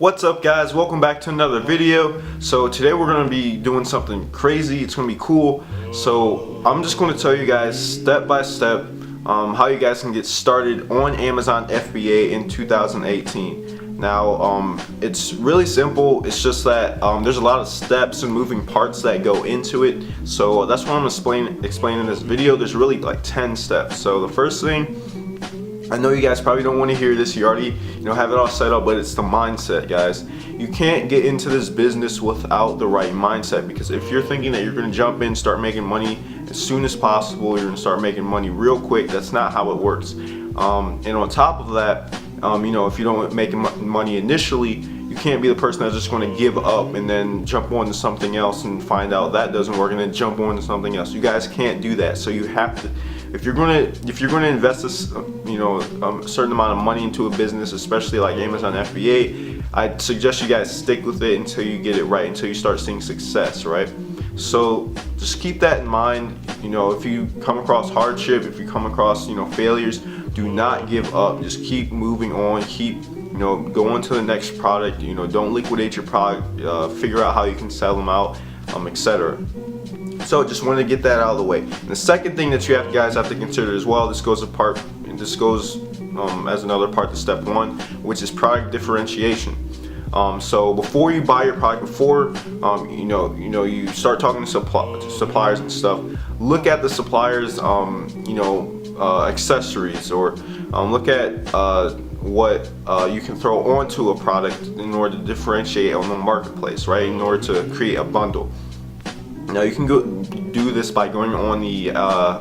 What's up, guys? Welcome back to another video. So today we're going to be doing something crazy. It's going to be cool. So I'm just going to tell you guys step by step how you guys can get started on Amazon FBA in 2018. Now it's really simple. It's just that there's a lot of steps and moving parts that go into it. So that's what I'm going to explain in this video. There's really like 10 steps. So the first thing, I know you guys probably don't want to hear this. You already, have it all set up, but it's the mindset, guys. You can't get into this business without the right mindset, because if you're thinking that you're going to jump in, start making money as soon as possible, you're going to start making money real quick, that's not how it works. And on top of that, if you don't make money initially, you can't be the person that's just going to give up and then jump on to something else and find out that doesn't work and then jump on to something else. You guys can't do that. So you have to, if you're going to invest this, a certain amount of money into a business, especially like Amazon FBA, I suggest you guys stick with it until you get it right, until you start seeing success, right? So just keep that in mind. If you come across hardship, if you come across, failures, do not give up. Just keep moving on. Keep, go on to the next product. Don't liquidate your product. Figure out how you can sell them out, etc. So just wanted to get that out of the way. And the second thing that you guys have to consider as well, this goes as another part to step one, which is product differentiation. So before you buy your product, before you start talking to suppliers and stuff, look at the suppliers, accessories, or look at what you can throw onto a product in order to differentiate on the marketplace, right? In order to create a bundle. Now you can go do this by going on the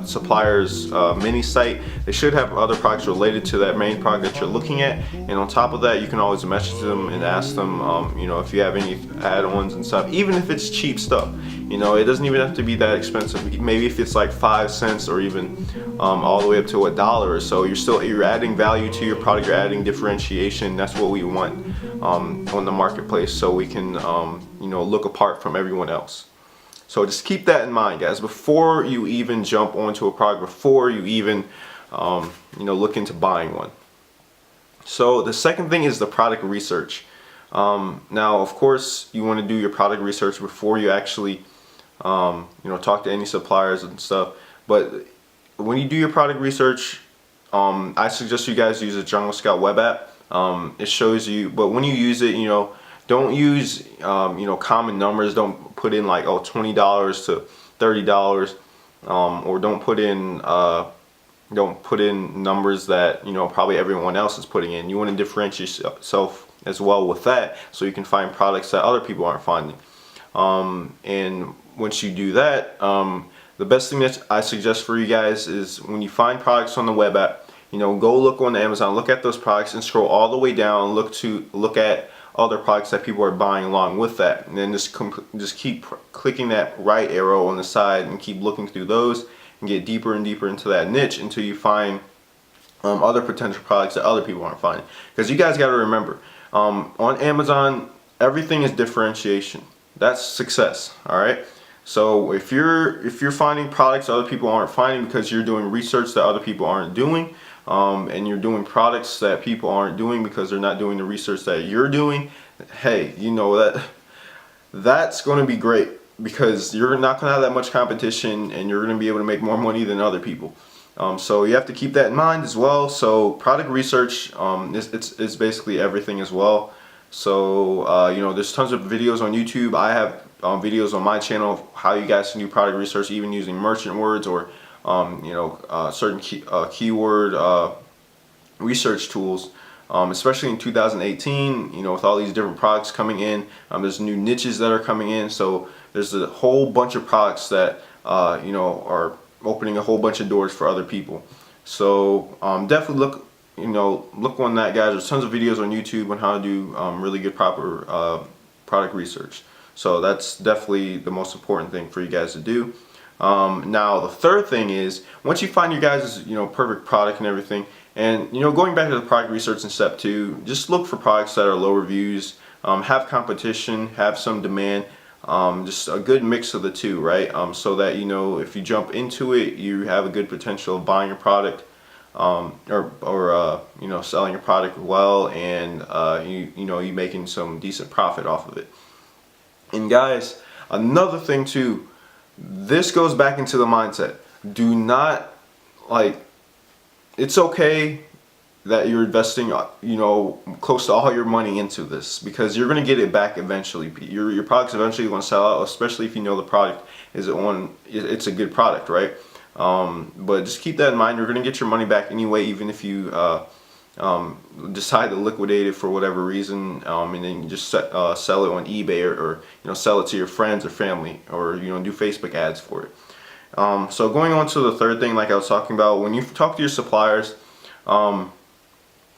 supplier's mini site. They should have other products related to that main product that you're looking at, and on top of that, you can always message them and ask them, if you have any add-ons and stuff, even if it's cheap stuff. It doesn't even have to be that expensive. Maybe if it's like 5 cents or even all the way up to $1 or so, you're adding value to your product. You're adding differentiation. That's what we want on the marketplace, so we can look apart from everyone else. So just keep that in mind, guys, before you even jump onto a product, before you even look into buying one. So the second thing is the product research. Now, of course, you want to do your product research before you actually talk to any suppliers and stuff. But when you do your product research, I suggest you guys use a Jungle Scout web app. It shows you, but when you use it, don't use common numbers. Don't put in like $20 to $30, or don't put in numbers that probably everyone else is putting in. You want to differentiate yourself as well with that, so you can find products that other people aren't finding. And once you do that, the best thing that I suggest for you guys is when you find products on the web app, go look on Amazon, look at those products and scroll all the way down, look at other products that people are buying along with that, and then just keep clicking that right arrow on the side and keep looking through those and get deeper and deeper into that niche until you find other potential products that other people aren't finding. Because you guys got to remember, on Amazon, everything is differentiation. That's success. All right. So if you're finding products other people aren't finding because you're doing research that other people aren't doing, and you're doing products that people aren't doing because they're not doing the research that you're doing, hey, that's going to be great, because you're not going to have that much competition and you're going to be able to make more money than other people. So you have to keep that in mind as well. So product research, it's basically everything as well. So there's tons of videos on YouTube. I have videos on my channel of how you guys can do product research, even using merchant words or certain keyword research tools, especially in 2018, with all these different products coming in. There's new niches that are coming in, so there's a whole bunch of products that are opening a whole bunch of doors for other people. So definitely look on that, guys. There's tons of videos on YouTube on how to do really good proper product research. So that's definitely the most important thing for you guys to do. Now the third thing is, once you find your guys' perfect product and everything, and going back to the product research in step 2, just look for products that are low reviews, have competition, have some demand, just a good mix of the two, right? So that if you jump into it, you have a good potential of buying a product, or you know, selling your product well, and you know, you making some decent profit off of it. And guys, another thing too, this goes back into the mindset. Do not, like, it's okay that you're investing, you know, close to all your money into this, because you're going to get it back eventually. Your product's eventually going to sell out, especially if you know the product it's a good product, right? But just keep that in mind. You're going to get your money back anyway, even if you decide to liquidate it for whatever reason, and then you just sell it on eBay, or you know, sell it to your friends or family, or you know, do Facebook ads for it. So going on to the third thing, like I was talking about, when you talk to your suppliers,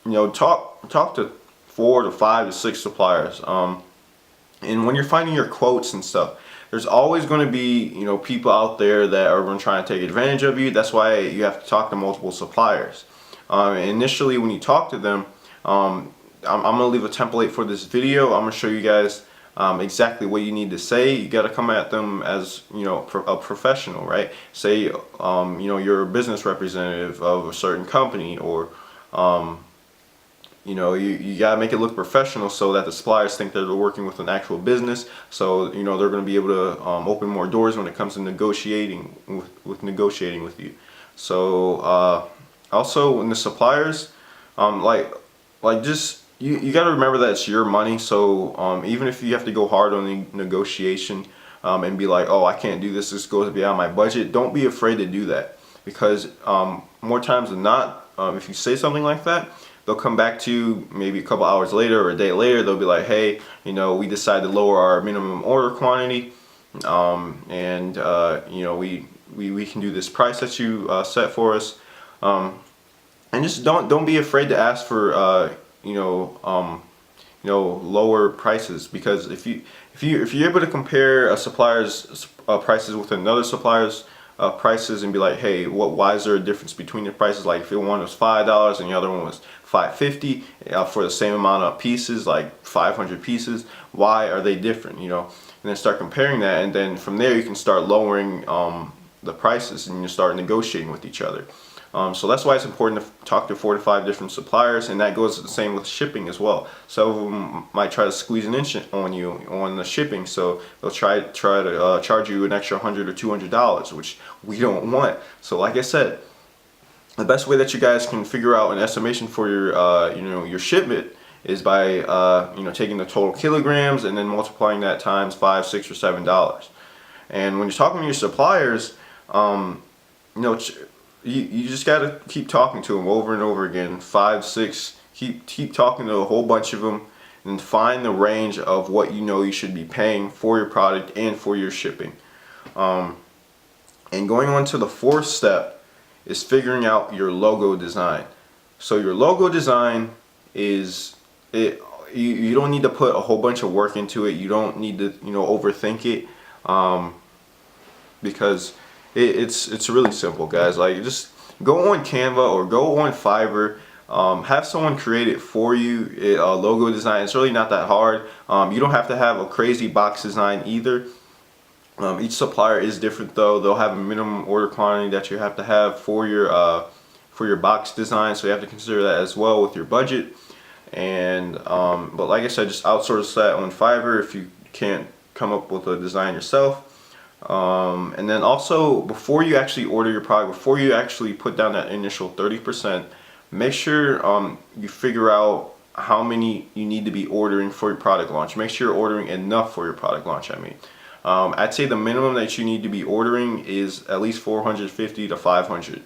you know, talk to 4 to 5 to 6 suppliers, and when you're finding your quotes and stuff, there's always going to be, you know, people out there that are going to try and take advantage of you. That's why you have to talk to multiple suppliers. Initially, when you talk to them, I'm going to leave a template for this video. I'm going to show you guys exactly what you need to say. You got to come at them as, you know, a professional, right? Say, you know, you're a business representative of a certain company, or you know, you gotta make it look professional so that the suppliers think that they're working with an actual business. So you know, they're going to be able to open more doors when it comes to negotiating with you. So also, in the suppliers, just you got to remember that it's your money. So even if you have to go hard on the negotiation, and be like, oh, I can't do this, this goes beyond my budget, don't be afraid to do that, because more times than not, if you say something like that, they'll come back to you maybe a couple hours later or a day later. They'll be like, hey, you know, we decided to lower our minimum order quantity, and you know, we can do this price that you set for us. And just don't be afraid to ask for you know, lower prices, because if you're able to compare a supplier's prices with another supplier's prices, and be like, hey, why is there a difference between the prices? Like, if one was $5 and the other one was $5.50 for the same amount of pieces, like 500 pieces, why are they different? You know, and then start comparing that, and then from there you can start lowering the prices, and you start negotiating with each other. So that's why it's important to talk to 4 to 5 different suppliers, and that goes the same with shipping as well. Some of them might try to squeeze an inch on you on the shipping, so they'll try to charge you an extra $100 or $200, which we don't want. So like I said, the best way that you guys can figure out an estimation for your you know, your shipment is by you know, taking the total kilograms and then multiplying that times $5, $6, or $7. And when you're talking to your suppliers, you know, you just gotta keep talking to them over and over again, 5, 6. Keep talking to a whole bunch of them, and find the range of what you know you should be paying for your product and for your shipping. And going on to the 4th step is figuring out your logo design. So your logo design is you don't need to put a whole bunch of work into it. You don't need to, you know, overthink it, because it's really simple, guys. Like, just go on Canva or go on Fiverr, have someone create it for you. Logo design, it's really not that hard. You don't have to have a crazy box design either. Each supplier is different though. They'll have a minimum order quantity that you have to have for your box design, so you have to consider that as well with your budget. And but like I said, just outsource that on Fiverr if you can't come up with a design yourself. And then also, before you actually order your product, before you actually put down that initial 30%, make sure you figure out how many you need to be ordering for your product launch. Make sure you're ordering enough for your product launch, I mean. I'd say the minimum that you need to be ordering is at least 450 to 500.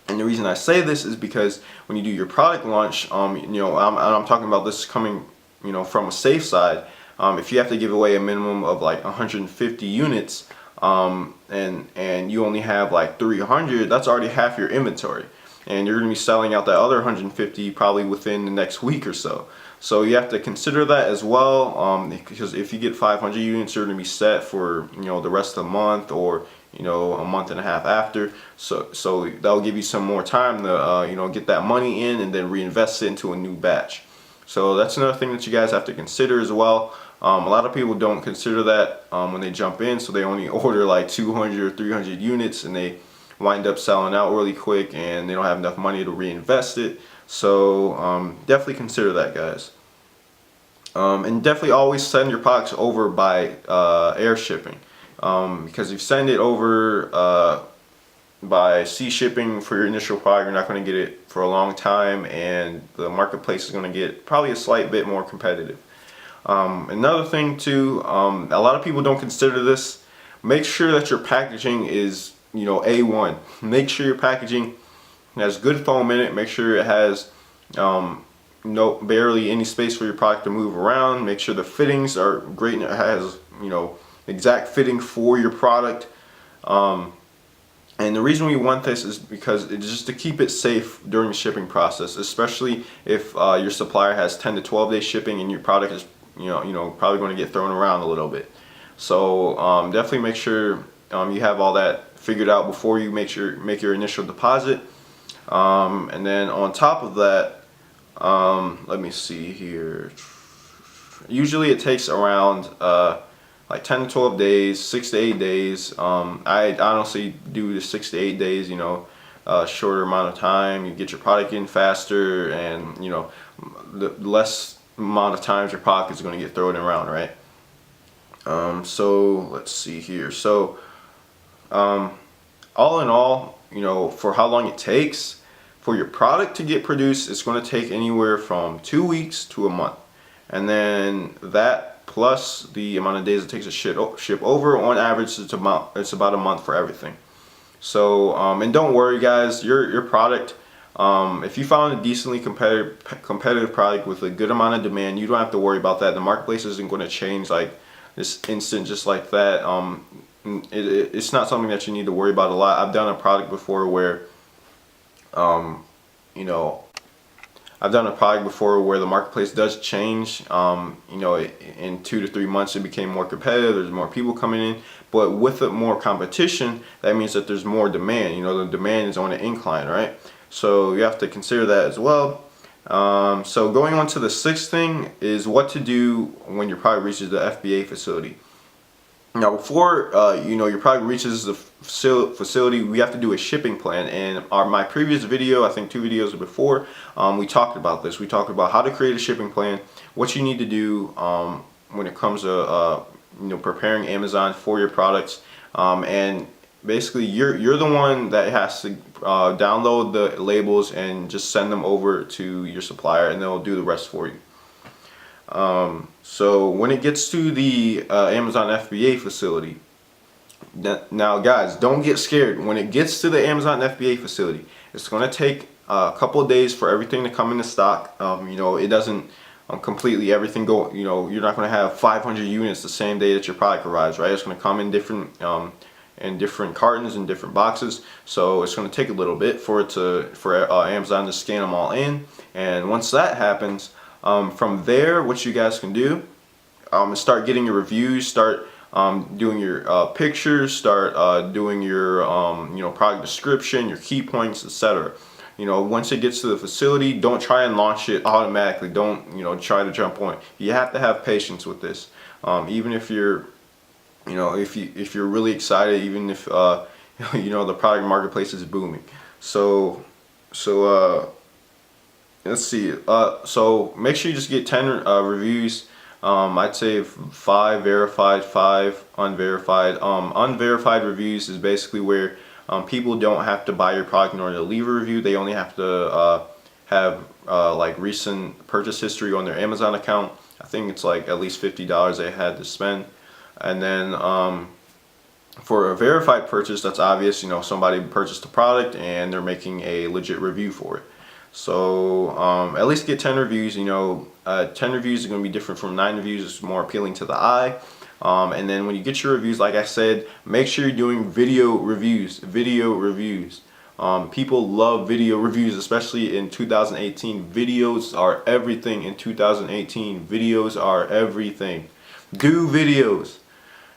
And the reason I say this is because when you do your product launch, you know, I'm talking about this coming, you know, from a safe side. If you have to give away a minimum of like 150 units, and you only have like 300, that's already half your inventory, and you're going to be selling out that other 150 probably within the next week or so. So you have to consider that as well, because if you get 500 units, you're going to be set for, you know, the rest of the month, or, you know, a month and a half after. So that'll give you some more time to you know, get that money in and then reinvest it into a new batch. So that's another thing that you guys have to consider as well. A lot of people don't consider that when they jump in, so they only order like 200 or 300 units, and they wind up selling out really quick and they don't have enough money to reinvest it. So definitely consider that, guys. And definitely always send your products over by air shipping, because if you send it over by sea shipping for your initial product, you're not going to get it for a long time, and the marketplace is going to get probably a slight bit more competitive. Another thing too, a lot of people don't consider this. Make sure that your packaging is, A1. Make sure your packaging has good foam in it. Make sure it has barely any space for your product to move around. Make sure the fittings are great and it has, exact fitting for your product. And the reason we want this is because it's just to keep it safe during the shipping process, especially if your supplier has 10 to 12 day shipping and your product is probably going to get thrown around a little bit. So definitely make sure you have all that figured out before you make your initial deposit. And then on top of that, let me see here. Usually it takes around like 10 to 12 days, 6 to 8 days. I honestly do the 6 to 8 days, shorter amount of time. You get your product in faster, and the less amount of times your product is going to get thrown around, right? So let's see here. So all in all, for how long it takes for your product to get produced, it's going to take anywhere from 2 weeks to a month, and then that plus the amount of days it takes to ship over, on average it's about a month for everything. So and don't worry, guys, your product, if you found a decently competitive product with a good amount of demand, you don't have to worry about that. The marketplace isn't going to change like this instant just like that. It's not something that you need to worry about a lot. I've done a product before where the marketplace does change. In 2 to 3 months it became more competitive. There's more people coming in, but with more competition, that means that there's more demand. The demand is on an incline, right? So you have to consider that as well. So going on to the sixth thing is what to do when your product reaches the FBA facility. Now, before your product reaches the facility, we have to do a shipping plan. And my previous video, I think 2 videos before, we talked about this. We talked about how to create a shipping plan, what you need to do when it comes to preparing Amazon for your products, and basically you're the one that has to download the labels and just send them over to your supplier, and they'll do the rest for you. So when it gets to the Amazon FBA facility, now guys, don't get scared. When it gets to the Amazon FBA facility, it's going to take a couple of days for everything to come into stock. It doesn't completely everything go, you're not going to have 500 units the same day that your product arrives, right? It's going to come in different cartons and different boxes, so it's going to take a little bit for Amazon to scan them all in. And once that happens, from there, what you guys can do is start getting your reviews, start doing your pictures, start doing your product description, your key points, etc. Once it gets to the facility, don't try and launch it automatically. Don't try to jump on it. You have to have patience with this. Even if you're if you're really excited, even if the product marketplace is booming. So let's see. So make sure you just get 10 reviews. I'd say 5 verified, 5 unverified. Unverified reviews is basically where people don't have to buy your product in order to leave a review. They only have to have like recent purchase history on their Amazon account. I think it's like at least $50 they had to spend. And then for a verified purchase, that's obvious. Somebody purchased the product and they're making a legit review for it. So at least get 10 reviews. 10 reviews are going to be different from 9 reviews. It's more appealing to the eye. And then when you get your reviews, like I said, make sure you're doing video reviews. People love video reviews, especially in 2018. Videos are everything in 2018. Videos are everything. Do videos.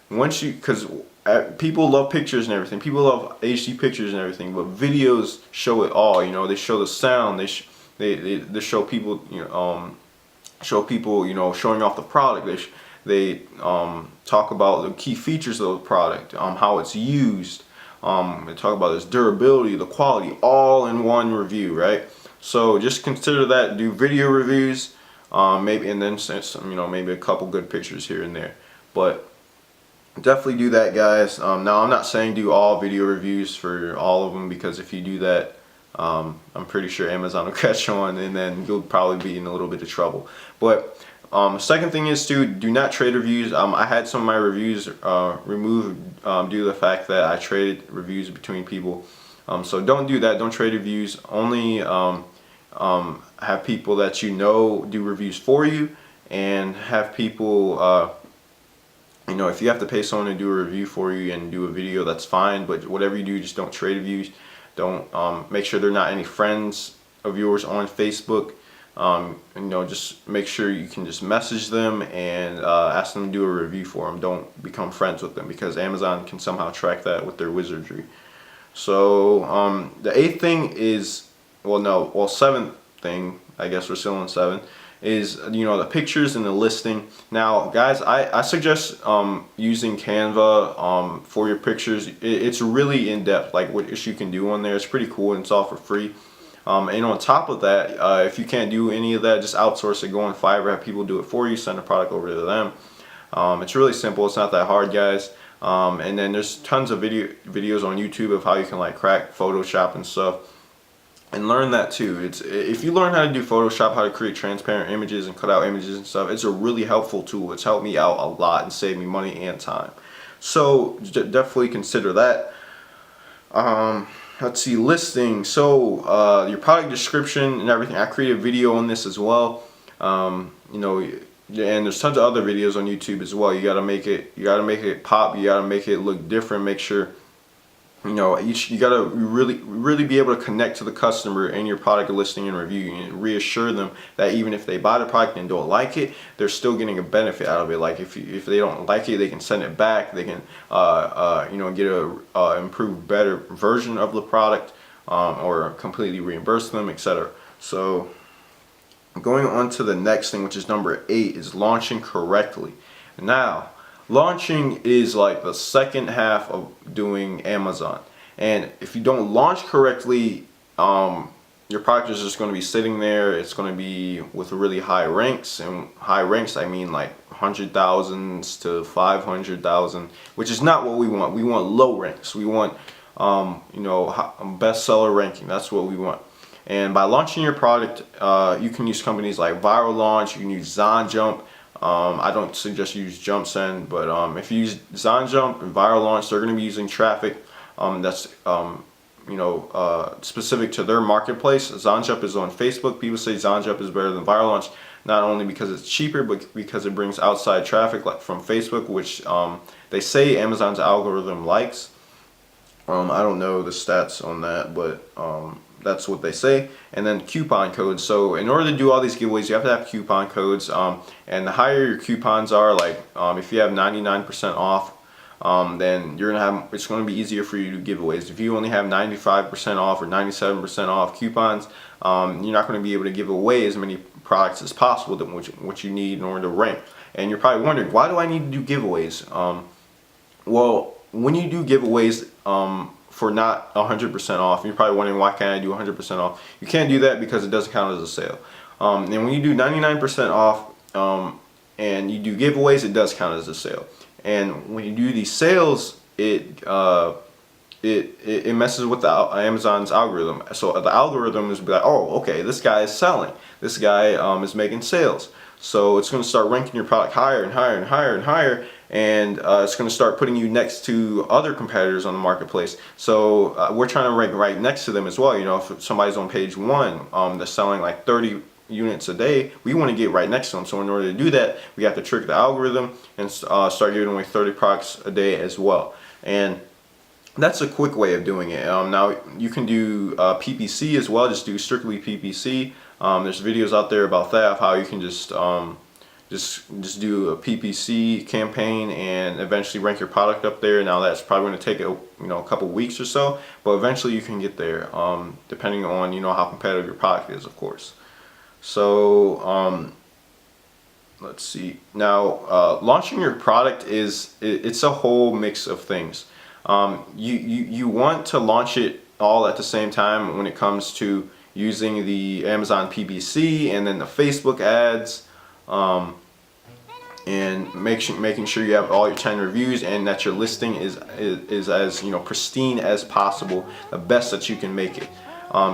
Because people love pictures and everything. People love HD pictures and everything, but videos show it all. They show the sound. They show people, showing off the product. They talk about the key features of the product, how it's used, They talk about its durability, the quality, all in one review, right? So just consider that. Do video reviews, maybe, and then maybe a couple good pictures here and there. But definitely do that, guys. Now I'm not saying do all video reviews for all of them, because if you do that, I'm pretty sure Amazon will catch on, and then you'll probably be in a little bit of trouble. But second thing is to do not trade reviews. I had some of my reviews removed due to the fact that I traded reviews between people. So don't do that. Don't trade reviews. Only have people that you know do reviews for you, and have people if you have to pay someone to do a review for you and do a video, that's fine, but whatever you do, just don't trade reviews. Don't make sure they're not any friends of yours on Facebook. Just make sure you can just message them and ask them to do a review for them. Don't become friends with them, because Amazon can somehow track that with their wizardry. So the eighth thing is, seventh thing, I guess we're still on 7, is the pictures and the listing. Now guys, I suggest using Canva for your pictures. It's really in depth, like what you can do on there. It's pretty cool, and it's all for free. And on top of that, if you can't do any of that, just outsource it. Go on Fiverr, have people do it for you, send a product over to them. It's really simple. It's not that hard, guys. And then there's tons of videos on YouTube of how you can crack Photoshop and stuff, and learn that too. If you learn how to do Photoshop, how to create transparent images and cut out images and stuff, it's a really helpful tool. It's helped me out a lot and saved me money and time. So definitely consider that. Let's see, listing. So your product description and everything. I created a video on this as well. And there's tons of other videos on YouTube as well. You gotta make it pop. You gotta make it look different. Make sure you gotta really be able to connect to the customer in your product listing and review, and reassure them that even if they buy the product and don't like it, they're still getting a benefit out of it. Like if they don't like it, they can send it back. They can get a improved, better version of the product, or completely reimburse them, etc. So going on to the next thing, which is number 8, is launching correctly. Now, launching is like the second half of doing Amazon, and if you don't launch correctly, your product is just going to be sitting there. It's going to be with really high ranks, and high ranks I mean like 100,000s to 500,000, which is not what we want. We want low ranks. We want bestseller ranking. That's what we want. And by launching your product, you can use companies like Viral Launch. You can use ZonJump. I don't suggest you use JumpSend, but if you use ZonJump and Viral Launch, they're going to be using traffic that's specific to their marketplace. ZonJump is on Facebook. People say ZonJump is better than Viral Launch, not only because it's cheaper, but because it brings outside traffic from Facebook, which they say Amazon's algorithm likes. I don't know the stats on that, but that's what they say. And then coupon codes. So in order to do all these giveaways, you have to have coupon codes. And the higher your coupons are, if you have 99% off, then it's going to be easier for you to do giveaways. If you only have 95% off or 97% off coupons, you're not going to be able to give away as many products as possible than what you need in order to rank. And you're probably wondering, why do I need to do giveaways? Well, when you do giveaways for not 100% off, you're probably wondering, why can't I do 100% off? You can't do that because it doesn't count as a sale. And when you do 99% off and you do giveaways, it does count as a sale. And when you do these sales, it messes with the Amazon's algorithm. So the algorithm is like, oh, okay, this guy is selling. This guy is making sales. So it's going to start ranking your product higher and higher and higher and higher, and it's going to start putting you next to other competitors on the marketplace. So we're trying to rank right next to them as well. If somebody's on page 1, they're selling like 30 units a day, we want to get right next to them. So in order to do that, we have to trick the algorithm and start giving away 30 products a day as well. And that's a quick way of doing it. Now you can do PPC as well. Just do strictly PPC. There's videos out there about that, of how you can just do a PPC campaign and eventually rank your product up there. Now that's probably going to take a couple weeks or so, but eventually you can get there, depending on how competitive your product is, of course. So let's see. Now launching your product it's a whole mix of things. You want to launch it all at the same time when it comes to using the Amazon PPC and then the Facebook ads, and making sure you have all your 10 reviews and that your listing is as pristine as possible, the best that you can make it.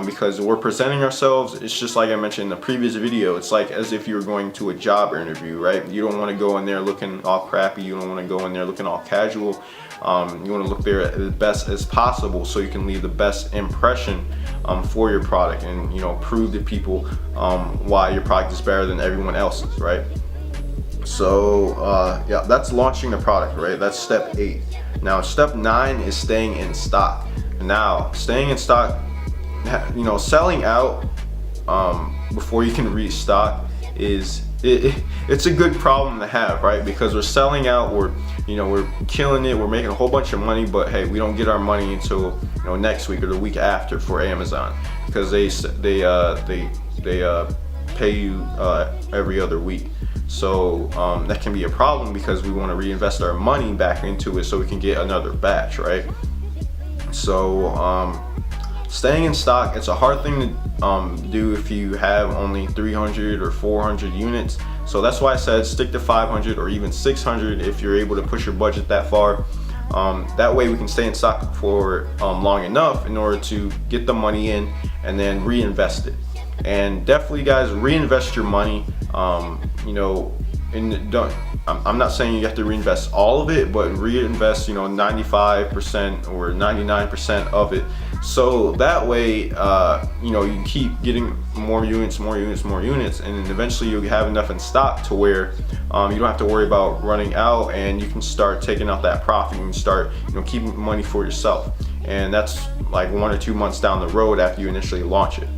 Because we're presenting ourselves, it's just like I mentioned in the previous video, it's like as if you were going to a job interview, right? You don't want to go in there looking all crappy, you don't want to go in there looking all casual. You want to look there as best as possible so you can leave the best impression for your product, and prove to people why your product is better than everyone else's, right? So yeah, that's launching the product, right? That's step 8. Now step 9 is staying in stock. Now staying in stock, selling out before you can restock it's a good problem to have, right? Because we're selling out, we're killing it, we're making a whole bunch of money, but hey, we don't get our money until next week or the week after for Amazon, because they pay you every other week. So that can be a problem because we want to reinvest our money back into it so we can get another batch, right? So staying in stock, it's a hard thing to do if you have only 300 or 400 units. So that's why I said stick to 500 or even 600 if you're able to push your budget that far. That way we can stay in stock for long enough in order to get the money in and then reinvest it. And definitely, guys, reinvest your money. I'm not saying you have to reinvest all of it, but reinvest 95% or 99% of it, so that way you keep getting more units, and eventually you'll have enough in stock to where you don't have to worry about running out, and you can start taking out that profit and start keeping money for yourself. And that's like 1 or 2 months down the road after you initially launch it.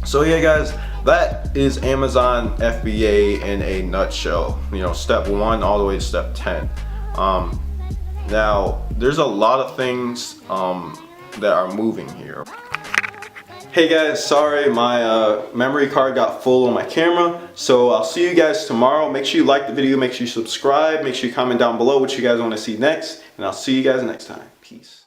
So yeah, guys, that is Amazon FBA in a nutshell. Step 1 all the way to step 10. Now there's a lot of things that are moving here. Hey guys, sorry, my memory card got full on my camera, so I'll see you guys tomorrow. Make sure you like the video, make sure you subscribe, make sure you comment down below what you guys want to see next, and I'll see you guys next time. Peace.